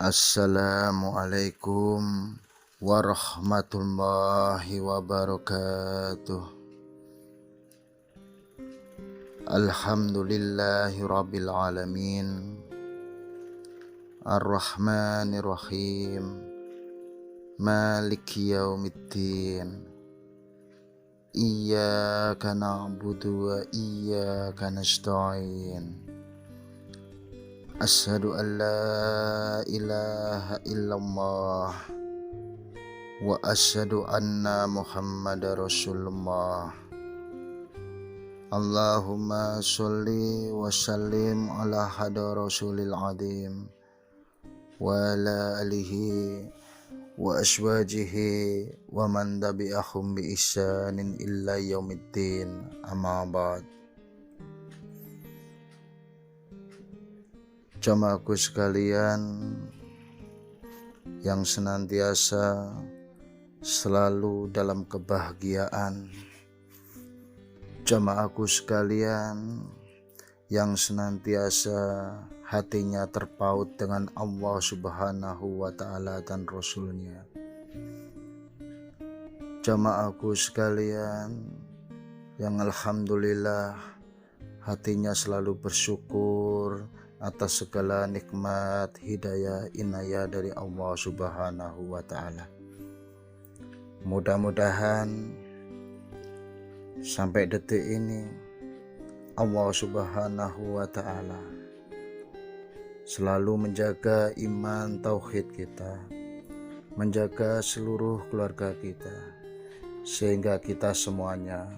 Assalamualaikum warahmatullahi wabarakatuh. Alhamdulillahi rabbil alamin. Ar-Rahmanir Rahim. Maliki yaumiddin. Iyyaka na'budu wa iyyaka nasta'in. Asyhadu an la ilaha illallah wa asyhadu anna Muhammadar Rasulullah. Allahumma sholli wa sallim ala hadar rasulil azim wa ala alihi wa aswajihi wa man tabi'ahum bi ihsanin illa yaumiddin, amma ba'd. Jamaahku sekalian yang senantiasa selalu dalam kebahagiaan, jamaahku sekalian yang senantiasa hatinya terpaut dengan Allah Subhanahu wa Ta'ala dan Rasulnya, jamaahku sekalian yang alhamdulillah hatinya selalu bersyukur atas segala nikmat, hidayah, inayah dari Allah Subhanahu wa Ta'ala. Mudah-mudahan sampai detik ini Allah Subhanahu wa Ta'ala selalu menjaga iman tauhid kita, menjaga seluruh keluarga kita, sehingga kita semuanya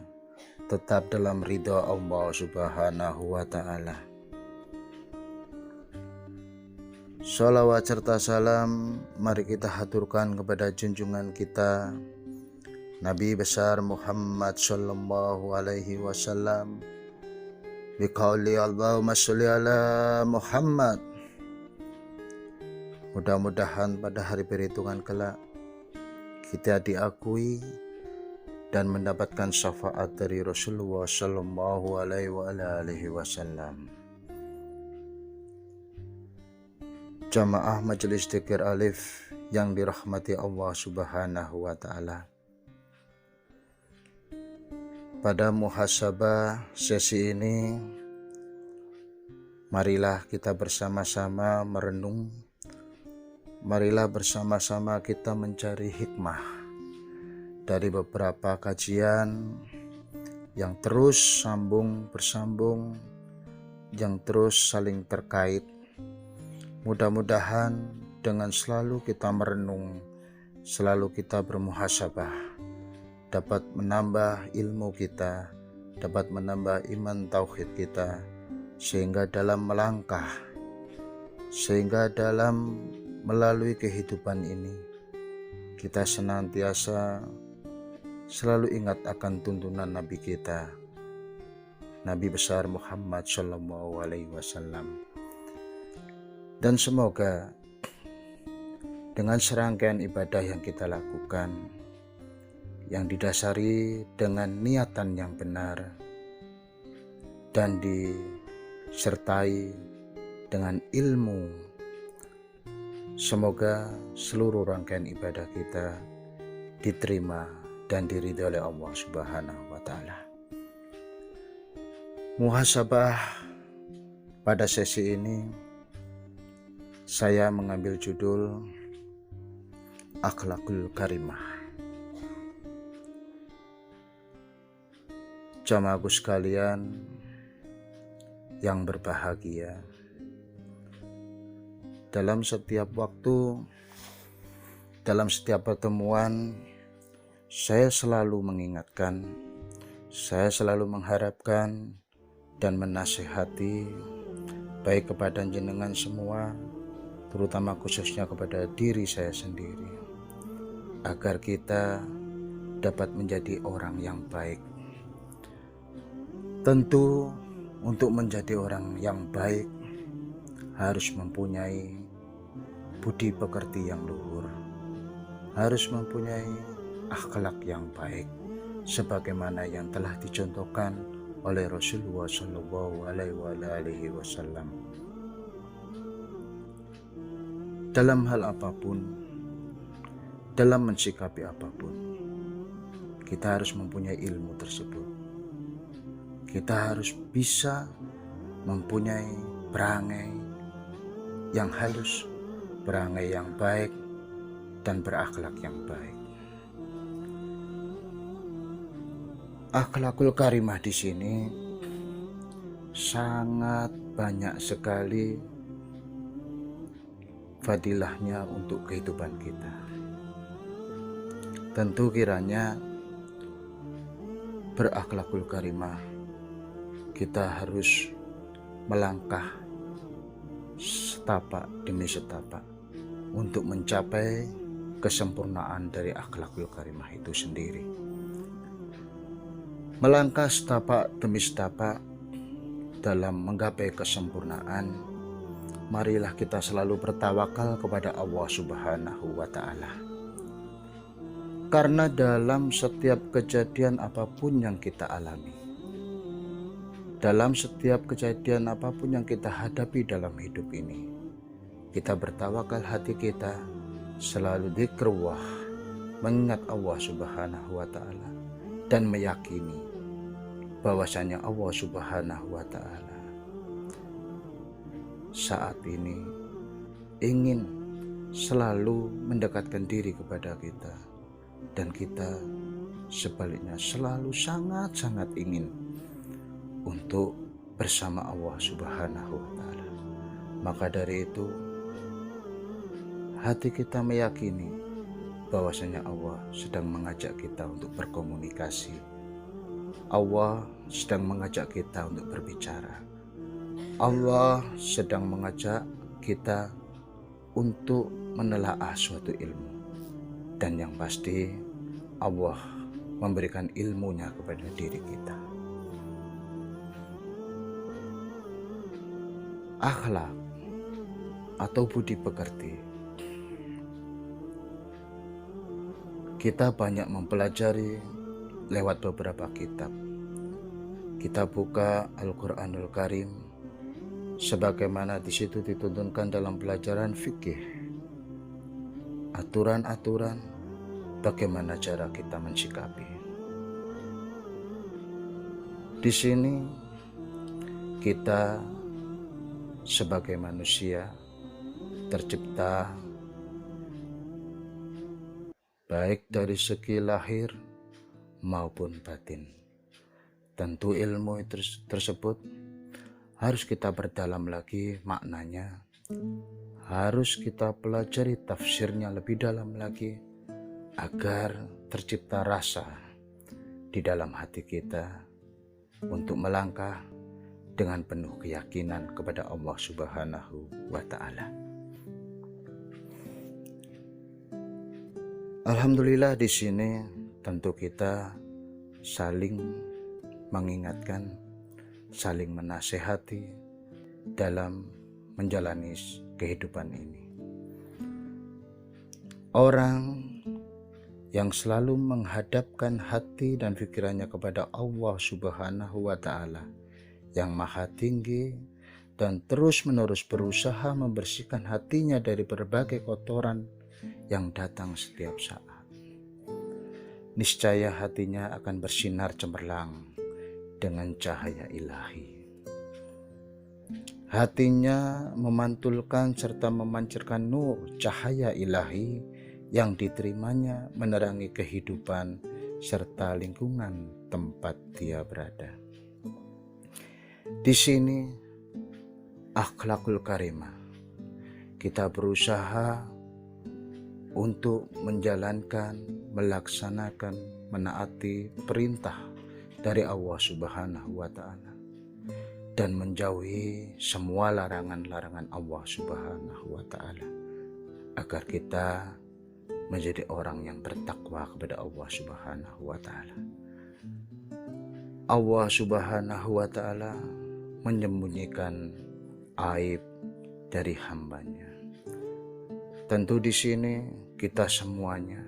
tetap dalam ridha Allah Subhanahu wa Ta'ala. Sholawat serta salam mari kita haturkan kepada junjungan kita Nabi besar Muhammad sallallahu alaihi wasallam biqauli Allahumma sholli ala Muhammad. Mudah-mudahan pada hari perhitungan kelak kita diakui dan mendapatkan syafaat dari Rasulullah sallallahu alaihi wasallam. Jamaah Majelis Dzikir Alif yang dirahmati Allah Subhanahu wa Ta'ala. Pada muhasabah sesi ini, marilah kita bersama-sama merenung, marilah bersama-sama kita mencari hikmah dari beberapa kajian yang terus bersambung, yang terus saling terkait. Mudah-mudahan dengan selalu kita merenung, selalu kita bermuhasabah, dapat menambah ilmu kita, dapat menambah iman tauhid kita, sehingga dalam melangkah, sehingga dalam melalui kehidupan ini, kita senantiasa selalu ingat akan tuntunan Nabi kita, Nabi besar Muhammad sallallahu alaihi wasallam. Dan semoga dengan serangkaian ibadah yang kita lakukan, yang didasari dengan niatan yang benar dan disertai dengan ilmu, semoga seluruh rangkaian ibadah kita diterima dan diridhoi oleh Allah Subhanahu wa Ta'ala. Muhasabah pada sesi ini saya mengambil judul Akhlakul Karimah. Jamaahku sekalian yang berbahagia, dalam setiap waktu, dalam setiap pertemuan, saya selalu mengingatkan, saya selalu mengharapkan dan menasihati baik kepada jenengan semua, terutama khususnya kepada diri saya sendiri, agar kita dapat menjadi orang yang baik. Tentu untuk menjadi orang yang baik harus mempunyai budi pekerti yang luhur, harus mempunyai akhlak yang baik, sebagaimana yang telah dicontohkan oleh Rasulullah sallallahu alaihi wasallam. dalam hal apapun, dalam mensikapi apapun, kita harus mempunyai ilmu tersebut. Kita harus bisa mempunyai perangai yang halus, perangai yang baik, dan berakhlak yang baik. Akhlakul karimah di sini sangat banyak sekali fadilahnya untuk kehidupan kita. Tentu kiranya berakhlakul karimah, kita harus melangkah setapak demi setapak untuk mencapai kesempurnaan dari akhlakul karimah itu sendiri. Melangkah setapak demi setapak dalam menggapai kesempurnaan, marilah kita selalu bertawakal kepada Allah Subhanahu wa Ta'ala. Karena dalam setiap kejadian apapun yang kita alami, dalam setiap kejadian apapun yang kita hadapi dalam hidup ini, kita bertawakal, hati kita selalu dzikrullah, mengingat Allah Subhanahu wa Ta'ala, dan meyakini bahwasanya Allah Subhanahu wa Ta'ala saat ini ingin selalu mendekatkan diri kepada kita, dan kita sebaliknya selalu sangat-sangat ingin untuk bersama Allah Subhanahu wa Ta'ala. Maka dari itu, hati kita meyakini bahwasanya Allah sedang mengajak kita untuk berkomunikasi. Allah sedang mengajak kita untuk berbicara. Allah sedang mengajak kita untuk menelaah suatu ilmu. Dan yang pasti, Allah memberikan ilmunya kepada diri kita. Akhlak atau budi pekerti, kita banyak mempelajari lewat beberapa kitab. Kita buka Al-Quranul Karim, sebagaimana di situ dituntunkan dalam pelajaran fikih, aturan-aturan bagaimana cara kita mensikapi. Di sini kita sebagai manusia tercipta baik dari segi lahir maupun batin. Tentu ilmu tersebut harus kita perdalam lagi maknanya, harus kita pelajari tafsirnya lebih dalam lagi, agar tercipta rasa di dalam hati kita untuk melangkah dengan penuh keyakinan kepada Allah Subhanahu wa Ta'ala. Alhamdulillah, di sini tentu kita saling mengingatkan, saling menasehati dalam menjalani kehidupan ini. Orang yang selalu menghadapkan hati dan pikirannya kepada Allah Subhanahu wa Ta'ala yang maha tinggi, dan terus-menerus berusaha membersihkan hatinya dari berbagai kotoran yang datang setiap saat, niscaya hatinya akan bersinar cemerlang dengan cahaya ilahi. Hatinya memantulkan serta memancarkan nur cahaya ilahi yang diterimanya menerangi kehidupan serta lingkungan tempat dia berada. Di sini akhlakul karimah, kita berusaha untuk menjalankan, melaksanakan, menaati perintah dari Allah Subhanahu wa Ta'ala, dan menjauhi semua larangan-larangan Allah Subhanahu wa Ta'ala, agar kita menjadi orang yang bertakwa kepada Allah Subhanahu wa Ta'ala. Allah Subhanahu wa Ta'ala menyembunyikan aib dari hambanya. Tentu di sini kita semuanya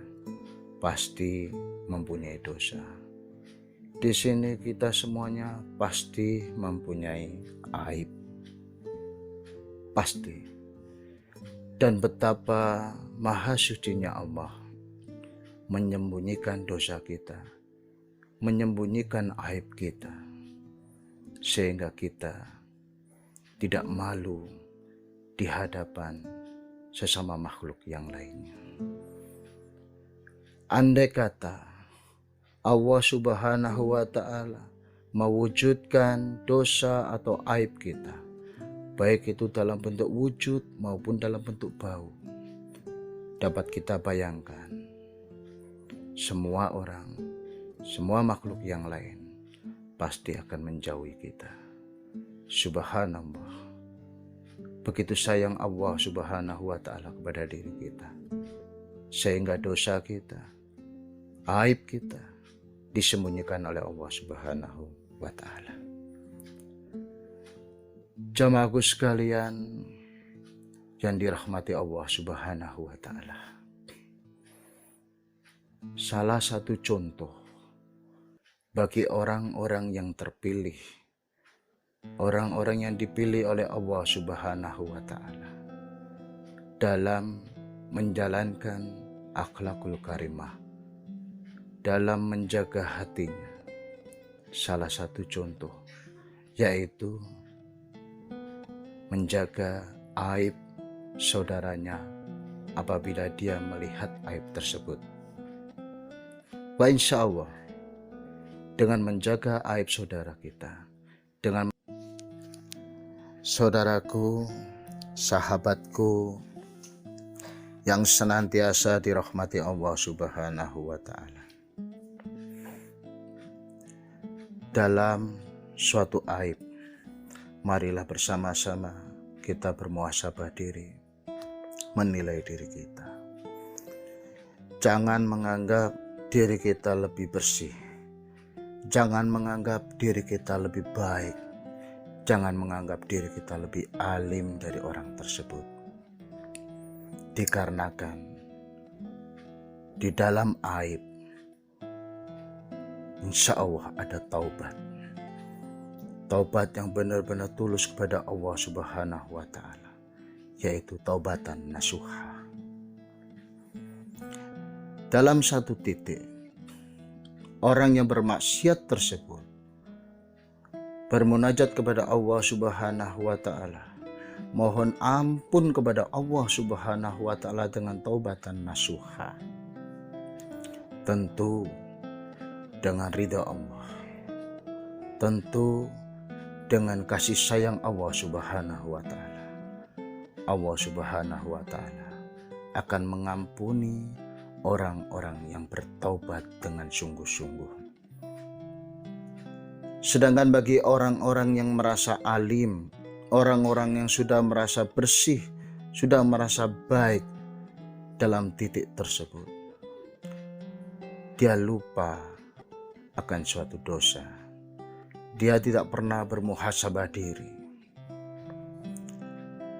pasti mempunyai dosa. Di sini kita semuanya pasti mempunyai aib. Pasti. Dan betapa maha sucinya Allah menyembunyikan dosa kita, menyembunyikan aib kita, sehingga kita tidak malu di hadapan sesama makhluk yang lainnya. Andai kata Allah Subhanahu wa Ta'ala mewujudkan dosa atau aib kita, baik itu dalam bentuk wujud maupun dalam bentuk bau, dapat kita bayangkan semua orang, semua makhluk yang lain pasti akan menjauhi kita. Subhanallah, begitu sayang Allah Subhanahu wa Ta'ala kepada diri kita, sehingga dosa kita, aib kita disembunyikan oleh Allah Subhanahu wa Ta'ala. Jamaahku sekalian yang dirahmati Allah Subhanahu wa Ta'ala, salah satu contoh bagi orang-orang yang terpilih, orang-orang yang dipilih oleh Allah Subhanahu wa Ta'ala dalam menjalankan akhlakul karimah, dalam menjaga hatinya, salah satu contoh yaitu menjaga aib saudaranya apabila dia melihat aib tersebut. Wa insya Allah, dengan menjaga aib saudara kita, dengan saudaraku, sahabatku yang senantiasa dirahmati Allah Subhanahu wa Ta'ala, dalam suatu aib, marilah bersama-sama kita bermuhasabah diri, menilai diri kita. Jangan menganggap diri kita lebih bersih, jangan menganggap diri kita lebih baik, jangan menganggap diri kita lebih alim dari orang tersebut. Dikarenakan di dalam aib, insya Allah ada taubat. Taubat yang benar-benar tulus kepada Allah Subhanahu wa Ta'ala, yaitu taubatan nasuha. Dalam satu titik, orang yang bermaksiat tersebut bermunajat kepada Allah Subhanahu wa Ta'ala, mohon ampun kepada Allah Subhanahu wa Ta'ala dengan taubatan nasuha, tentu dengan ridha Allah, tentu dengan kasih sayang Allah Subhanahu wa Ta'ala. Allah Subhanahu wa Ta'ala akan mengampuni orang-orang yang bertaubat dengan sungguh-sungguh. Sedangkan bagi orang-orang yang merasa alim, orang-orang yang sudah merasa bersih, sudah merasa baik dalam titik tersebut, dia lupa akan suatu dosa. Dia tidak pernah bermuhasabah diri.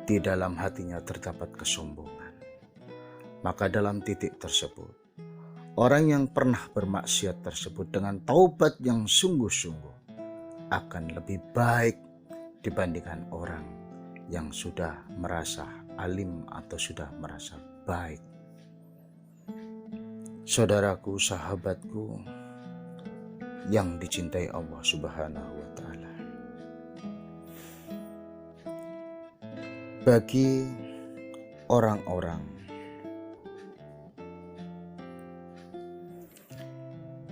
Di dalam hatinya terdapat kesombongan. Maka dalam titik tersebut, orang yang pernah bermaksiat tersebut dengan taubat yang sungguh-sungguh akan lebih baik dibandingkan orang yang sudah merasa alim atau sudah merasa baik. Saudaraku, sahabatku yang dicintai Allah Subhanahu wa Ta'ala, bagi orang-orang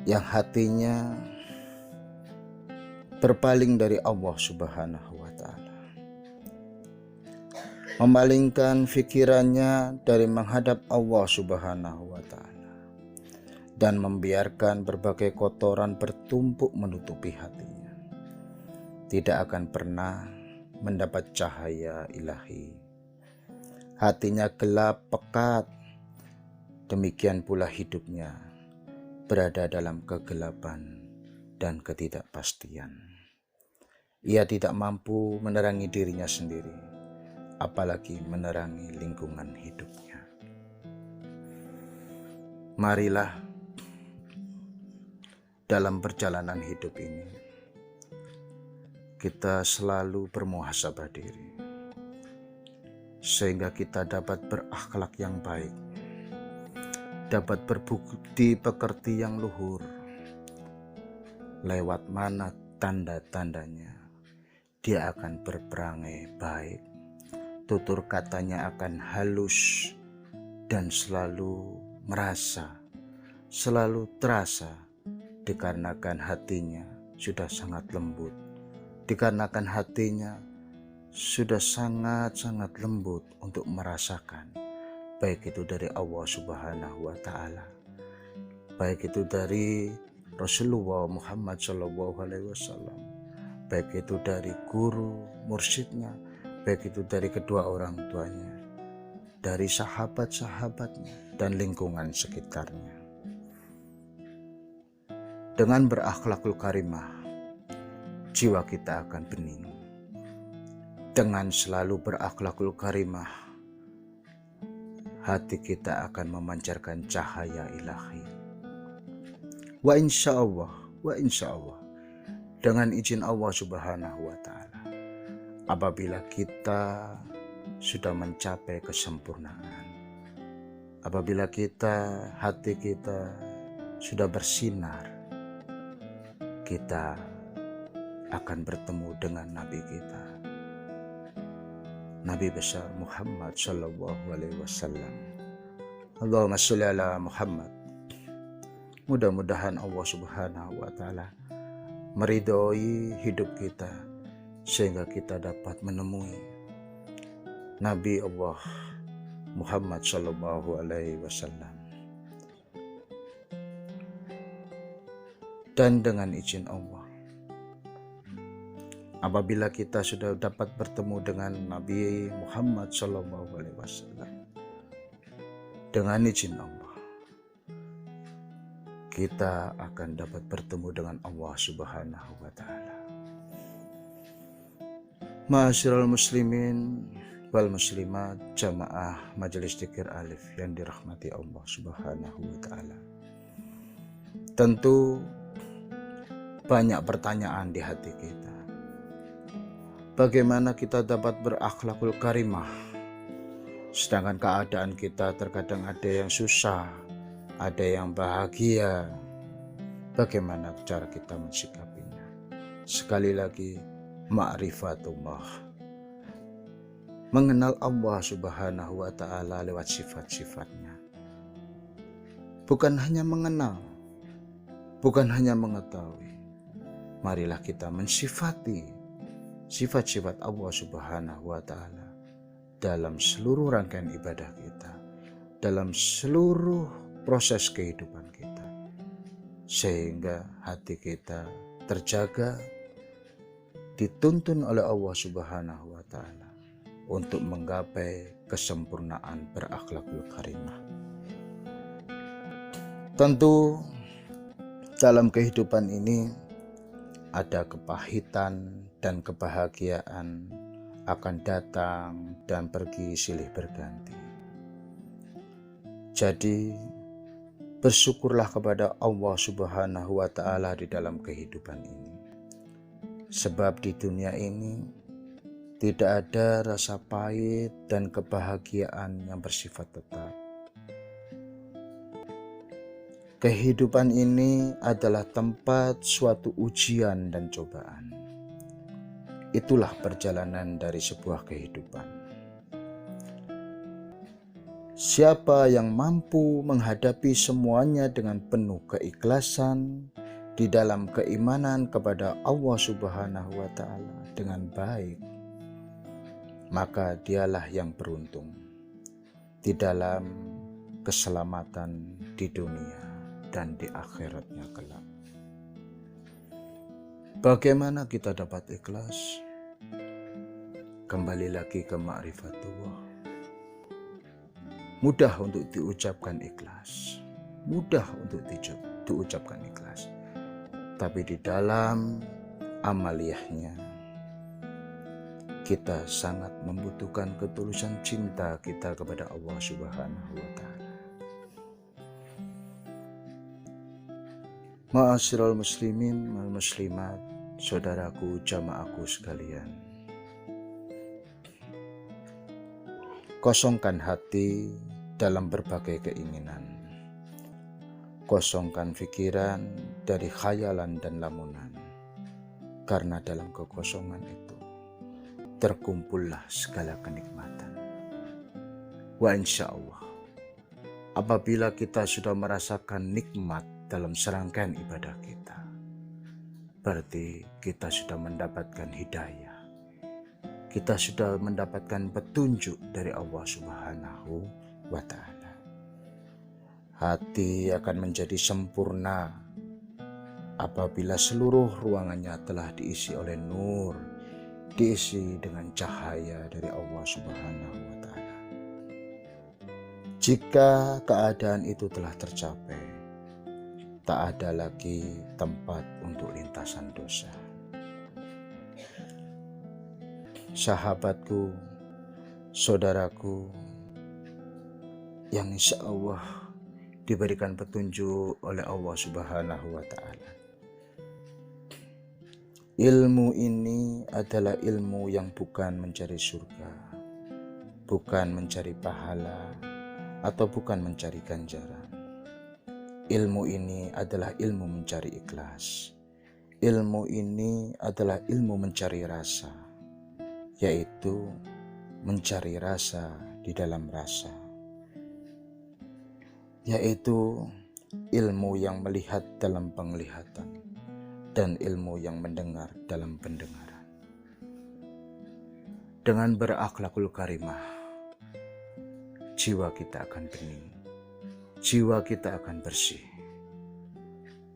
yang hatinya berpaling dari Allah Subhanahu wa Ta'ala, memalingkan fikirannya dari menghadap Allah Subhanahu wa Ta'ala, dan membiarkan berbagai kotoran bertumpuk menutupi hatinya, tidak akan pernah mendapat cahaya ilahi. Hatinya gelap pekat, demikian pula hidupnya berada dalam kegelapan dan ketidakpastian. Ia tidak mampu menerangi dirinya sendiri, apalagi menerangi lingkungan hidupnya. Marilah dalam perjalanan hidup ini kita selalu bermuhasabah diri. sehingga kita dapat berakhlak yang baik, dapat berbudi pekerti yang luhur. Lewat mana tanda-tandanya? Dia akan berperangai baik, tutur katanya akan halus dan selalu merasa, selalu terasa, dikarenakan hatinya sudah sangat lembut, dikarenakan hatinya sudah sangat-sangat lembut untuk merasakan, baik itu dari Allah Subhanahu wa Ta'ala, baik itu dari Rasulullah Muhammad SAW, baik itu dari guru mursyidnya, baik itu dari kedua orang tuanya, dari sahabat-sahabatnya dan lingkungan sekitarnya. Dengan berakhlakul karimah, jiwa kita akan bening. Dengan selalu berakhlakul karimah, hati kita akan memancarkan cahaya ilahi. Wa insya Allah, dengan izin Allah Subhanahu wa Ta'ala, apabila kita sudah mencapai kesempurnaan, apabila hati kita sudah bersinar, kita akan bertemu dengan Nabi kita, Nabi besar Muhammad Sallallahu Alaihi Wasallam. Allahumma sholli ala Muhammad. Mudah-mudahan Allah Subhanahu wa Ta'ala meridhoi hidup kita sehingga kita dapat menemui Nabi Allah Muhammad Sallallahu Alaihi Wasallam. Dan dengan izin Allah, apabila kita sudah dapat bertemu dengan Nabi Muhammad SAW, dengan izin Allah, kita akan dapat bertemu dengan Allah Subhanahu wa Ta'ala. Ma'asyiral muslimin wal muslimat, jamaah Majelis Dzikir Alif yang dirahmati Allah Subhanahu wa Ta'ala. Tentu banyak pertanyaan di hati kita. Bagaimana kita dapat berakhlakul karimah, sedangkan keadaan kita terkadang ada yang susah, ada yang bahagia. Bagaimana cara kita mensikapinya? Sekali lagi, ma'rifatullah, mengenal Allah Subhanahu wa Ta'ala lewat sifat-sifatnya. Bukan hanya mengenal, bukan hanya mengetahui. Marilah kita mensifati sifat-sifat Allah Subhanahu wa Ta'ala dalam seluruh rangkaian ibadah kita, dalam seluruh proses kehidupan kita, sehingga hati kita terjaga, dituntun oleh Allah Subhanahu wa Ta'ala untuk menggapai kesempurnaan berakhlakul karimah. Tentu dalam kehidupan ini ada kepahitan dan kebahagiaan akan datang dan pergi silih berganti. Jadi bersyukurlah kepada Allah Subhanahu wa Ta'ala di dalam kehidupan ini. Sebab di dunia ini tidak ada rasa pahit dan kebahagiaan yang bersifat tetap. Kehidupan ini adalah tempat suatu ujian dan cobaan. Itulah perjalanan dari sebuah kehidupan. Siapa yang mampu menghadapi semuanya dengan penuh keikhlasan di dalam keimanan kepada Allah Subhanahu wa Ta'ala dengan baik, maka dialah yang beruntung di dalam keselamatan di dunia dan di akhiratnya kelak. Bagaimana kita dapat ikhlas? Kembali lagi ke ma'rifatullah. Mudah untuk diucapkan ikhlas, mudah untuk diucapkan ikhlas, tapi di dalam amaliyahnya kita sangat membutuhkan ketulusan cinta kita kepada Allah Subhanahu wa Ta'ala. Ma'asyiral muslimin wal muslimat, saudaraku jamaahku sekalian. Kosongkan hati dalam berbagai keinginan. Kosongkan pikiran dari khayalan dan lamunan. Karena dalam kekosongan itu terkumpullah segala kenikmatan. Wa insya Allah, apabila kita sudah merasakan nikmat dalam serangkaian ibadah kita, berarti kita sudah mendapatkan hidayah. Kita sudah mendapatkan petunjuk dari Allah Subhanahu wa Ta'ala. Hati akan menjadi sempurna apabila seluruh ruangannya telah diisi oleh nur, diisi dengan cahaya dari Allah Subhanahu wa Ta'ala. Jika keadaan itu telah tercapai, tak ada lagi tempat untuk lintasan dosa. Sahabatku, saudaraku, yang insya Allah diberikan petunjuk oleh Allah Subhanahu wa Ta'ala. Ilmu ini adalah ilmu yang bukan mencari surga, bukan mencari pahala, atau bukan mencari ganjaran. Ilmu ini adalah ilmu mencari ikhlas. Ilmu ini adalah ilmu mencari rasa, yaitu mencari rasa di dalam rasa, yaitu ilmu yang melihat dalam penglihatan dan ilmu yang mendengar dalam pendengaran. Dengan berakhlakul karimah, jiwa kita akan bening, jiwa kita akan bersih,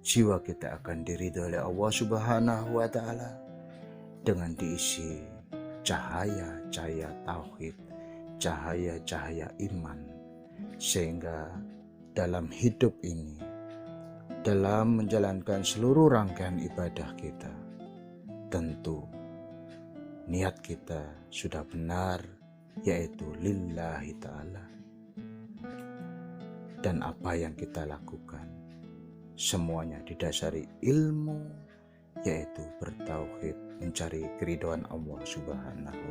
jiwa kita akan diridhoi oleh Allah Subhanahu wa Ta'ala dengan diisi cahaya-cahaya tauhid, cahaya-cahaya iman, sehingga dalam hidup ini, dalam menjalankan seluruh rangkaian ibadah kita, tentu niat kita sudah benar, yaitu lillahi ta'ala. Dan apa yang kita lakukan semuanya didasari ilmu, yaitu bertauhid, mencari keridhaan Allah Subhanahu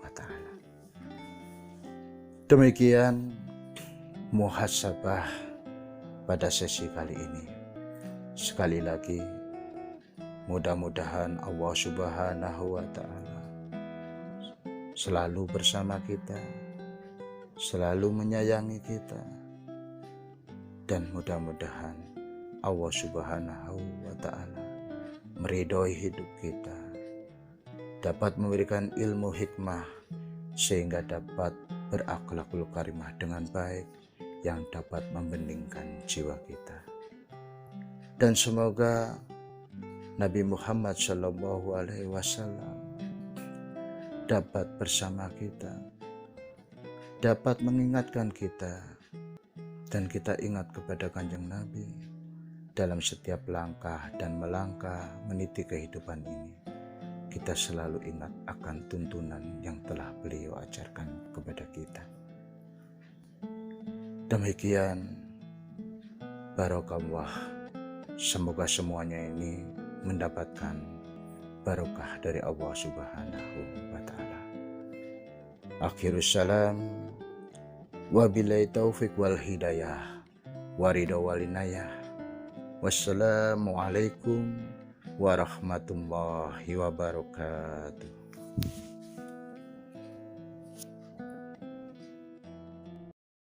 wa Ta'ala. Demikian muhasabah pada sesi kali ini. Sekali lagi, mudah-mudahan Allah Subhanahu wa Ta'ala selalu bersama kita, selalu menyayangi kita, dan mudah-mudahan Allah Subhanahu wa Ta'ala meridhoi hidup kita, dapat memberikan ilmu hikmah sehingga dapat berakhlakul karimah dengan baik yang dapat membeningkan jiwa kita. Dan semoga Nabi Muhammad SAW dapat bersama kita, dapat mengingatkan kita, dan kita ingat kepada Kanjeng Nabi dalam setiap langkah dan melangkah meniti kehidupan ini. Kita selalu ingat akan tuntunan yang telah beliau ajarkan kepada kita. Demikian, barokallah. Semoga semuanya ini mendapatkan barokah dari Allah Subhanahu wa Ta'ala. Akhirus salam, wabillahi taufiq wal hidayah, waridha walinayah. Wassalamualaikum warahmatullahi wabarakatuh.